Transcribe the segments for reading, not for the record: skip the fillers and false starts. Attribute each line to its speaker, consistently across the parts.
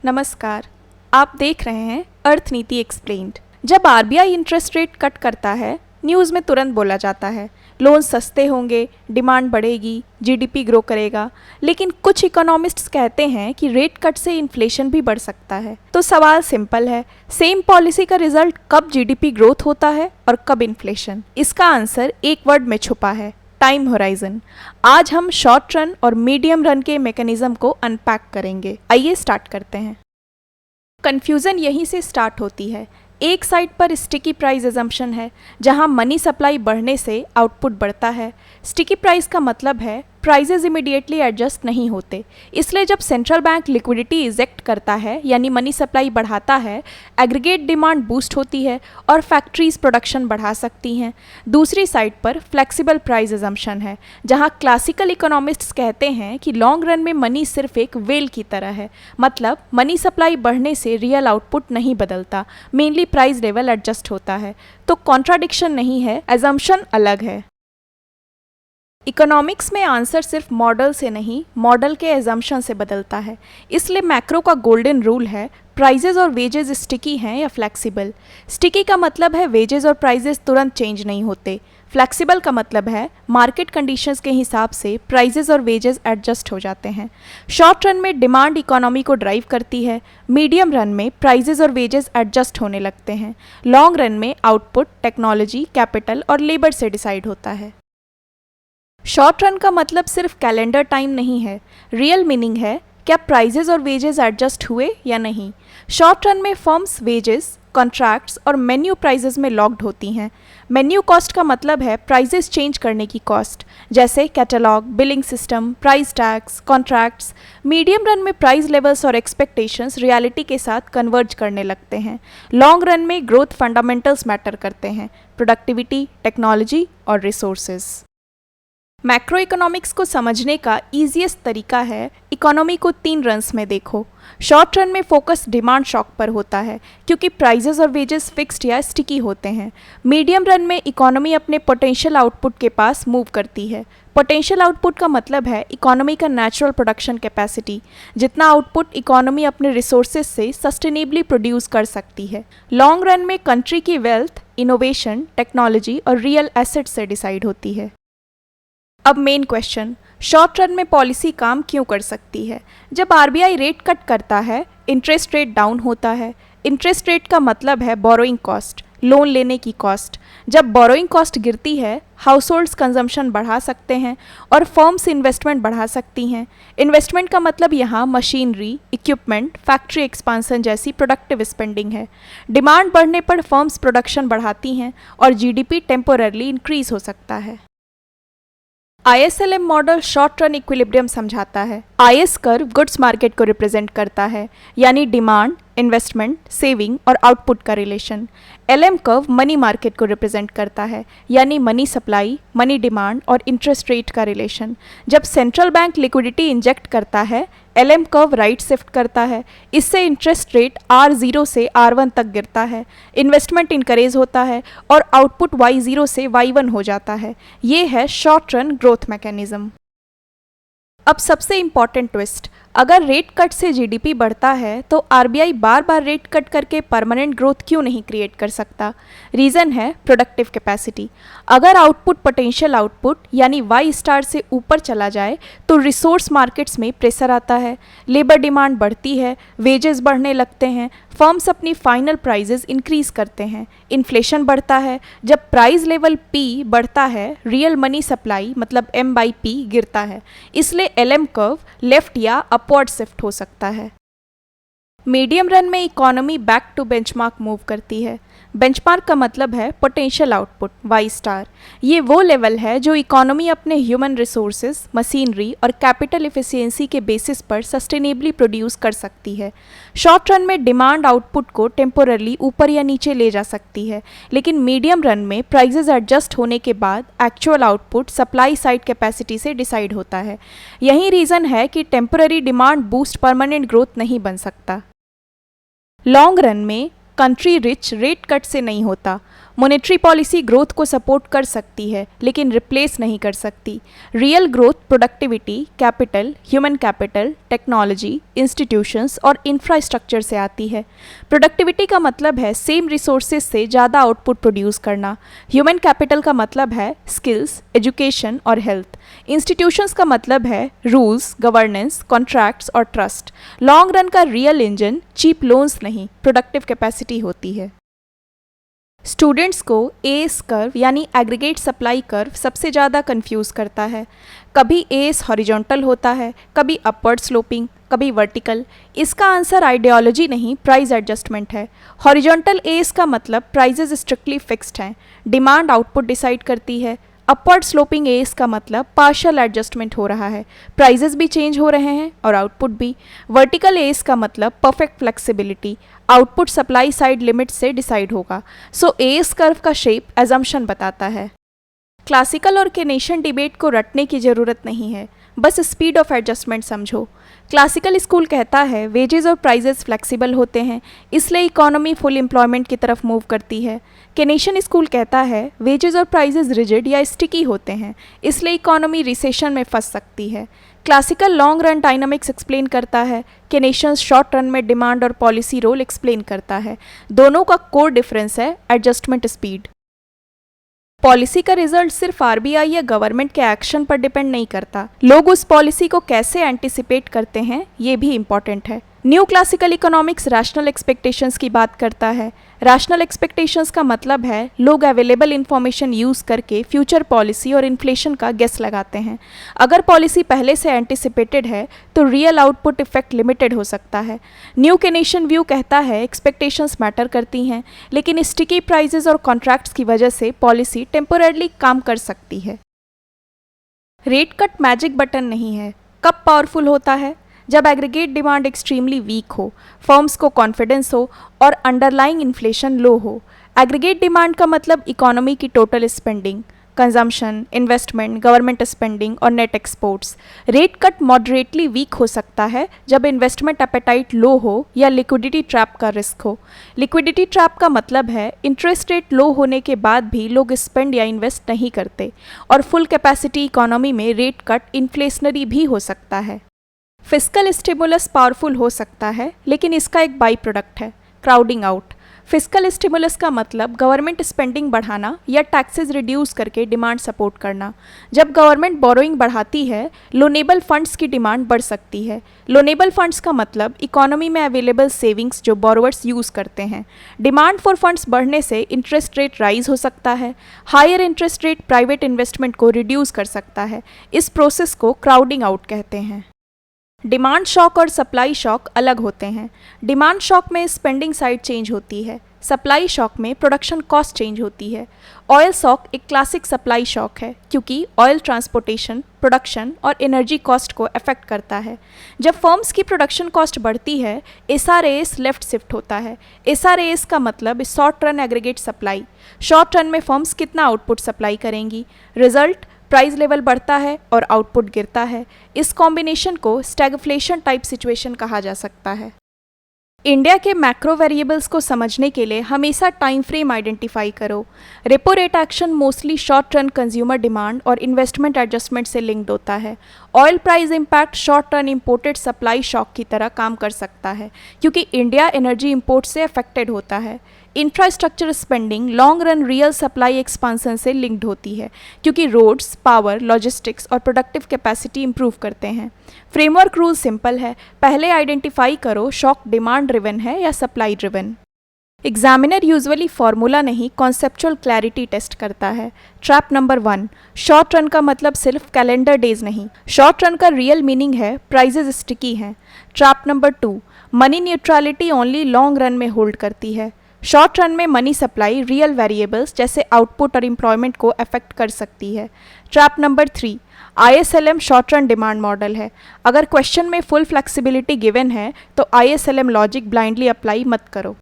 Speaker 1: नमस्कार। आप देख रहे हैं अर्थनीति एक्सप्लेन्ड। जब आरबीआई इंटरेस्ट रेट कट करता है, न्यूज़ में तुरंत बोला जाता है लोन सस्ते होंगे, डिमांड बढ़ेगी, जीडीपी ग्रो करेगा। लेकिन कुछ इकोनॉमिस्ट्स कहते हैं कि रेट कट से इन्फ्लेशन भी बढ़ सकता है। तो सवाल सिंपल है, सेम पॉलिसी का रिजल्ट कब जीडीपी ग्रोथ होता है और कब इन्फ्लेशन? इसका आंसर एक वर्ड में छुपा है, टाइम होराइजन। आज हम शॉर्ट रन और मीडियम रन के मैकेनिज्म को अनपैक करेंगे। आइए स्टार्ट करते हैं। कंफ्यूजन यहीं से स्टार्ट होती है। एक साइड पर स्टिकी प्राइस एजम्पशन है, जहां मनी सप्लाई बढ़ने से आउटपुट बढ़ता है। स्टिकी प्राइस का मतलब है प्राइजेज इमीडिएटली एडजस्ट नहीं होते, इसलिए जब सेंट्रल बैंक लिक्विडिटी इंजेक्ट करता है यानी मनी सप्लाई बढ़ाता है, एग्रीगेट डिमांड बूस्ट होती है और फैक्ट्रीज प्रोडक्शन बढ़ा सकती हैं। दूसरी साइड पर फ्लेक्सिबल प्राइस एजम्पशन है, जहां क्लासिकल इकोनॉमिस्ट्स कहते हैं कि लॉन्ग रन में मनी सिर्फ एक वेल की तरह है, मतलब मनी सप्लाई बढ़ने से रियल आउटपुट नहीं बदलता, मेनली प्राइस लेवल एडजस्ट होता है। तो कॉन्ट्राडिक्शन नहीं है, एजम्पशन अलग है। इकोनॉमिक्स में आंसर सिर्फ मॉडल से नहीं, मॉडल के एजम्पशन से बदलता है। इसलिए मैक्रो का गोल्डन रूल है, प्राइजेज और वेजेस स्टिकी हैं या फ्लेक्सिबल। स्टिकी का मतलब है वेजेस और प्राइजेस तुरंत चेंज नहीं होते। फ्लेक्सिबल का मतलब है मार्केट कंडीशंस के हिसाब से प्राइजेस और वेजेस एडजस्ट हो जाते हैं। शॉर्ट रन में डिमांड इकोनॉमी को ड्राइव करती है, मीडियम रन में प्राइजेस और वेजेस एडजस्ट होने लगते हैं, लॉन्ग रन में आउटपुट टेक्नोलॉजी, कैपिटल और लेबर से डिसाइड होता है। शॉर्ट रन का मतलब सिर्फ कैलेंडर टाइम नहीं है, रियल मीनिंग है क्या प्राइजेस और वेजेस एडजस्ट हुए या नहीं। शॉर्ट रन में फर्म्स वेजेस, कॉन्ट्रैक्ट्स और मेन्यू प्राइजेस में लॉक्ड होती हैं। मेन्यू कॉस्ट का मतलब है प्राइजेस चेंज करने की कॉस्ट, जैसे catalogue, billing system, price tags, contracts. Medium run में प्राइस लेवल्स और एक्सपेक्टेशंस रियलिटी के साथ कन्वर्ज करने लगते हैं। लॉन्ग रन में ग्रोथ फंडामेंटल्स मैटर करते हैं, प्रोडक्टिविटी, टेक्नोलॉजी और रिसोर्सेज। मैक्रो इकोनॉमिक्स को समझने का ईजीएस्ट तरीका है इकोनॉमी को 3 रन्स में देखो। शॉर्ट रन में फोकस डिमांड शॉक पर होता है, क्योंकि प्राइजेस और वेजेस फिक्स्ड या स्टिकी होते हैं। मीडियम रन में इकोनॉमी अपने पोटेंशियल आउटपुट के पास मूव करती है। पोटेंशियल आउटपुट का मतलब है इकोनॉमी का नेचुरल प्रोडक्शन कैपेसिटी, जितना आउटपुट इकोनॉमी अपने रिसोर्सेज से सस्टेनेबली प्रोड्यूस कर सकती है। लॉन्ग रन में कंट्री की वेल्थ, इनोवेशन, टेक्नोलॉजी और रियल एसेट से डिसाइड होती है। अब मेन क्वेश्चन, शॉर्ट रन में पॉलिसी काम क्यों कर सकती है? जब आरबीआई रेट कट करता है, इंटरेस्ट रेट डाउन होता है। इंटरेस्ट रेट का मतलब है बोरोइंग कॉस्ट, लोन लेने की कॉस्ट। जब बोरोइंग कॉस्ट गिरती है, हाउसहोल्ड्स कंजम्पशन बढ़ा सकते हैं और फर्म्स इन्वेस्टमेंट बढ़ा सकती हैं। इन्वेस्टमेंट का मतलब यहाँ मशीनरी, इक्विपमेंट, फैक्ट्री एक्सपांसन जैसी प्रोडक्टिव स्पेंडिंग है। डिमांड बढ़ने पर फर्म्स प्रोडक्शन बढ़ाती हैं और जीडीपी टेम्पोररली इंक्रीज हो सकता है। ISLM model short run equilibrium समझाता है। IS कर्व गुड्स मार्केट को रिप्रेजेंट करता है, यानी डिमांड, इन्वेस्टमेंट, सेविंग और आउटपुट का relation. LM curve money market को रिप्रेजेंट करता है, यानी मनी सप्लाई, मनी डिमांड और इंटरेस्ट रेट का रिलेशन। जब सेंट्रल बैंक लिक्विडिटी इंजेक्ट करता है, LM कर्व राइट शिफ्ट करता है। इससे इंटरेस्ट रेट R0 से R1 तक गिरता है, इन्वेस्टमेंट इनकरेज होता है और आउटपुट Y0 से Y1 हो जाता है। ये है शॉर्ट रन ग्रोथ मैकेनिज्म। अब सबसे इम्पॉर्टेंट ट्विस्ट, अगर रेट कट से जीडीपी बढ़ता है तो आरबीआई बार बार रेट कट करके परमानेंट ग्रोथ क्यों नहीं क्रिएट कर सकता? रीज़न है प्रोडक्टिव कैपेसिटी। अगर आउटपुट पोटेंशियल आउटपुट यानी वाई स्टार से ऊपर चला जाए तो रिसोर्स मार्केट्स में प्रेशर आता है, लेबर डिमांड बढ़ती है, वेजेस बढ़ने लगते हैं, फर्म्स अपनी फाइनल प्राइजेस इंक्रीज करते हैं, इन्फ्लेशन बढ़ता है। जब प्राइस लेवल पी बढ़ता है, रियल मनी सप्लाई मतलब M/P गिरता है। इसलिए LM कर्व लेफ्ट या अपवर्ड शिफ्ट हो सकता है। मीडियम रन में economy back to benchmark move करती है। बेंचमार्क का मतलब है पोटेंशियल आउटपुट वाई स्टार। ये वो लेवल है जो इकोनॉमी अपने ह्यूमन रिसोर्सेज, मशीनरी और कैपिटल एफिशिएंसी के बेसिस पर सस्टेनेबली प्रोड्यूस कर सकती है। शॉर्ट रन में डिमांड आउटपुट को टेम्पोरली ऊपर या नीचे ले जा सकती है, लेकिन मीडियम रन में प्राइजेस एडजस्ट होने के बाद actual output supply side capacity से डिसाइड होता है। यही रीज़न है कि temporary demand boost permanent growth नहीं बन सकता। लॉन्ग रन में कंट्री रिच रेट कट से नहीं होता, मॉनेटरी पॉलिसी ग्रोथ को सपोर्ट कर सकती है लेकिन रिप्लेस नहीं कर सकती। Real growth productivity, capital, human capital, technology, institutions और इंफ्रास्ट्रक्चर से आती है। प्रोडक्टिविटी का मतलब है सेम रिसोर्सेज से ज़्यादा आउटपुट प्रोड्यूस करना। ह्यूमन कैपिटल का मतलब है स्किल्स, एजुकेशन और हेल्थ। इंस्टीट्यूशंस का मतलब है रूल्स, गवर्नेंस, कॉन्ट्रैक्ट्स और ट्रस्ट। लॉन्ग रन का रियल इंजन चीप लोन्स नहीं, प्रोडक्टिव कैपेसिटी होती है। स्टूडेंट्स को एएस कर्व यानी एग्रीगेट सप्लाई कर्व सबसे ज़्यादा कंफ्यूज करता है। कभी एएस हॉरिजॉन्टल होता है, कभी अपवर्ड स्लोपिंग, कभी वर्टिकल। इसका आंसर आइडियोलॉजी नहीं, प्राइस एडजस्टमेंट है। हॉरिजॉन्टल एएस का मतलब प्राइजेज स्ट्रिक्टली फिक्स्ड हैं, डिमांड आउटपुट डिसाइड करती है। अपवर्ड स्लोपिंग एएस का मतलब पार्शियल एडजस्टमेंट हो रहा है, प्राइजेस भी चेंज हो रहे हैं और आउटपुट भी। वर्टिकल एएस का मतलब perfect flexibility, output supply side limit से डिसाइड होगा। सो एएस कर्व का शेप एजम्पशन बताता है। क्लासिकल और केनेशियन डिबेट को रटने की ज़रूरत नहीं है, बस स्पीड ऑफ एडजस्टमेंट समझो। क्लासिकल स्कूल कहता है वेजेस और प्राइजेस फ्लेक्सिबल होते हैं, इसलिए इकोनॉमी फुल एम्प्लॉयमेंट की तरफ मूव करती है। केनेशियन स्कूल कहता है वेजेस और प्राइजेस रिजिड या स्टिकी होते हैं, इसलिए इकोनॉमी रिसेशन में फंस सकती है। Classical long run dynamics explain करता है, केनेशियन शॉर्ट रन में डिमांड और पॉलिसी रोल एक्सप्लेन करता है। दोनों का कोर डिफरेंस है एडजस्टमेंट स्पीड। पॉलिसी का रिजल्ट सिर्फ आरबीआई या गवर्नमेंट के एक्शन पर डिपेंड नहीं करता, लोग उस पॉलिसी को कैसे एंटिसिपेट करते हैं ये भी इंपॉर्टेंट है। New classical economics rational expectations की बात करता है। रैशनल एक्सपेक्टेशंस का मतलब है लोग अवेलेबल इंफॉर्मेशन यूज़ करके फ्यूचर पॉलिसी और इन्फ्लेशन का गेस लगाते हैं। अगर पॉलिसी पहले से एंटिसिपेटेड है तो रियल आउटपुट इफेक्ट लिमिटेड हो सकता है। न्यू केनेशियन व्यू कहता है एक्सपेक्टेशंस मैटर करती हैं, लेकिन स्टिकी प्राइजेस और कॉन्ट्रैक्ट्स की वजह से पॉलिसी टेम्पोररली काम कर सकती है। रेट कट मैजिक बटन नहीं है। कब पावरफुल होता है? जब एग्रीगेट डिमांड एक्सट्रीमली वीक हो, फर्म्स को कॉन्फिडेंस हो और अंडरलाइंग इन्फ्लेशन लो हो। एग्रीगेट डिमांड का मतलब इकोनॉमी की total spending, consumption, investment, government spending और net exports. Rate cut moderately weak हो सकता है जब इन्वेस्टमेंट एपेटाइट लो हो या लिक्विडिटी ट्रैप का रिस्क हो। लिक्विडिटी ट्रैप का मतलब है इंटरेस्ट रेट लो होने के बाद भी लोग स्पेंड या इन्वेस्ट नहीं करते, और फुल कैपेसिटी इकोनॉमी में रेट कट इन्फ्लेशनरी भी हो सकता है। फिस्कल स्टिमुलस पावरफुल हो सकता है, लेकिन इसका एक बाई प्रोडक्ट है, क्राउडिंग आउट। फिस्कल स्टिमुलस का मतलब गवर्नमेंट स्पेंडिंग बढ़ाना या टैक्सेस रिड्यूस करके डिमांड सपोर्ट करना। जब गवर्नमेंट बोरोइंग बढ़ाती है, लोनेबल फंड्स की डिमांड बढ़ सकती है। लोनेबल फंड्स का मतलब इकोनॉमी में अवेलेबल सेविंग्स जो बोरोवर्स यूज़ करते हैं। डिमांड फॉर फंड्स बढ़ने से इंटरेस्ट रेट राइज हो सकता है। Higher interest rate private investment को रिड्यूस कर सकता है। इस प्रोसेस को क्राउडिंग आउट कहते हैं। डिमांड शॉक और सप्लाई शॉक अलग होते हैं। डिमांड शॉक में स्पेंडिंग साइड चेंज होती है, सप्लाई शॉक में प्रोडक्शन कॉस्ट चेंज होती है। ऑयल शॉक एक क्लासिक सप्लाई शॉक है, क्योंकि ऑयल ट्रांसपोर्टेशन, प्रोडक्शन और एनर्जी कॉस्ट को अफेक्ट करता है। जब फर्म्स की प्रोडक्शन कॉस्ट बढ़ती है, एसआरएएस लेफ्ट शिफ्ट होता है। एसआरएएस का मतलब short run aggregate supply. Short run में फर्म्स कितना आउटपुट सप्लाई करेंगी, रिजल्ट प्राइस लेवल बढ़ता है और आउटपुट गिरता है। इस कॉम्बिनेशन को स्टैगफ्लेशन टाइप सिचुएशन कहा जा सकता है। इंडिया के मैक्रो वेरिएबल्स को समझने के लिए हमेशा टाइम फ्रेम आइडेंटिफाई करो। Repo rate action mostly short run consumer demand और इन्वेस्टमेंट एडजस्टमेंट से लिंक्ड होता है। Oil price impact short run imported supply shock की तरह काम कर सकता है, क्योंकि इंडिया एनर्जी इंपोर्ट से अफेक्टेड होता है। Infrastructure spending long run real supply expansion से लिंक्ड होती है, क्योंकि रोड्स, पावर, लॉजिस्टिक्स और प्रोडक्टिव कैपेसिटी इंप्रूव करते हैं। फ्रेमवर्क रूल सिंपल है, पहले आइडेंटिफाई करो शॉक डिमांड ड्रिवन है या supply driven. Examiner usually formula नहीं, कॉन्सेप्चुअल क्लैरिटी टेस्ट करता है। ट्रैप नंबर 1, शॉर्ट रन का मतलब सिर्फ कैलेंडर डेज नहीं, शॉर्ट रन का रियल मीनिंग है प्राइजेज स्टिकी हैं। Trap number 2, money neutrality only long run में होल्ड करती है। शॉर्ट रन में मनी सप्लाई रियल वेरिएबल्स जैसे आउटपुट और एम्प्लॉयमेंट को अफेक्ट कर सकती है। Trap number 3, ISLM short run demand model है। अगर क्वेश्चन में फुल फ्लेक्सिबिलिटी गिवन है तो ISLM लॉजिक ब्लाइंडली अप्लाई मत करो।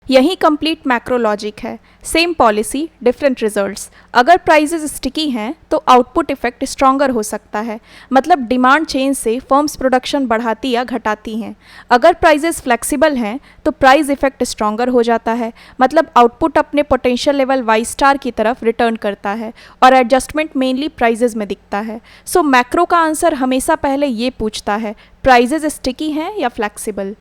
Speaker 1: यही कंप्लीट मैक्रो लॉजिक है। Same policy different results. अगर प्राइजेस स्टिकी हैं तो आउटपुट इफेक्ट स्ट्रॉन्गर हो सकता है, मतलब डिमांड चेंज से फर्म्स प्रोडक्शन बढ़ाती या घटाती हैं। अगर प्राइजेस फ्लेक्सिबल हैं तो प्राइस इफेक्ट स्ट्रॉन्गर हो जाता है, मतलब आउटपुट अपने पोटेंशियल लेवल वाई स्टार की तरफ रिटर्न करता है और एडजस्टमेंट मेनली प्राइजेस में दिखता है। सो मैक्रो का आंसर हमेशा पहले ये पूछता है, प्राइजेस स्टिकी हैं या फ्लेक्सिबल।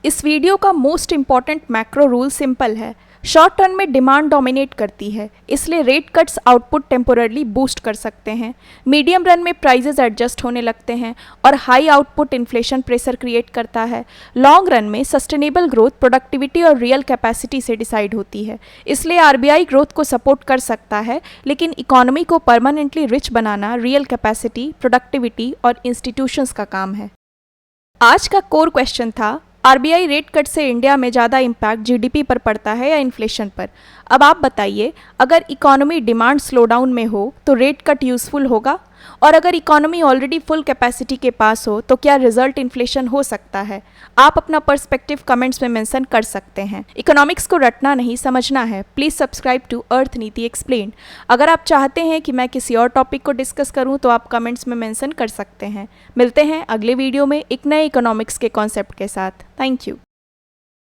Speaker 1: इस वीडियो का most important macro rule simple है। शॉर्ट टर्म में डिमांड डोमिनेट करती है, इसलिए रेट कट्स आउटपुट टेम्पोररली बूस्ट कर सकते हैं। मीडियम रन में प्राइजेस एडजस्ट होने लगते हैं और high output inflation pressure create करता है। लॉन्ग रन में सस्टेनेबल ग्रोथ प्रोडक्टिविटी और रियल कैपेसिटी से डिसाइड होती है, इसलिए आरबीआई ग्रोथ को सपोर्ट कर सकता है, लेकिन इकोनॉमी को परमानेंटली रिच बनाना रियल कैपेसिटी, प्रोडक्टिविटी और इंस्टीट्यूशंस का काम है। आज का कोर क्वेश्चन था, आरबीआई रेट कट से इंडिया में ज़्यादा इम्पैक्ट जीडीपी पर पड़ता है या इन्फ्लेशन पर। अब आप बताइए, अगर इकोनॉमी डिमांड स्लोडाउन में हो तो रेट कट यूज़फुल होगा, और अगर इकोनॉमी ऑलरेडी फुल कैपेसिटी के पास हो तो क्या रिजल्ट इन्फ्लेशन हो सकता है? आप अपना पर्सपेक्टिव कमेंट्स में मेंशन कर सकते हैं। इकोनॉमिक्स को रटना नहीं, समझना है। प्लीज़ सब्सक्राइब टू अर्थ नीति एक्सप्लेन्ड। अगर आप चाहते हैं कि मैं किसी और टॉपिक को डिस्कस करूं तो आप कमेंट्स में मेंशन कर सकते हैं। मिलते हैं अगले वीडियो में एक नए इकोनॉमिक्स के कॉन्सेप्ट के साथ। Thank you.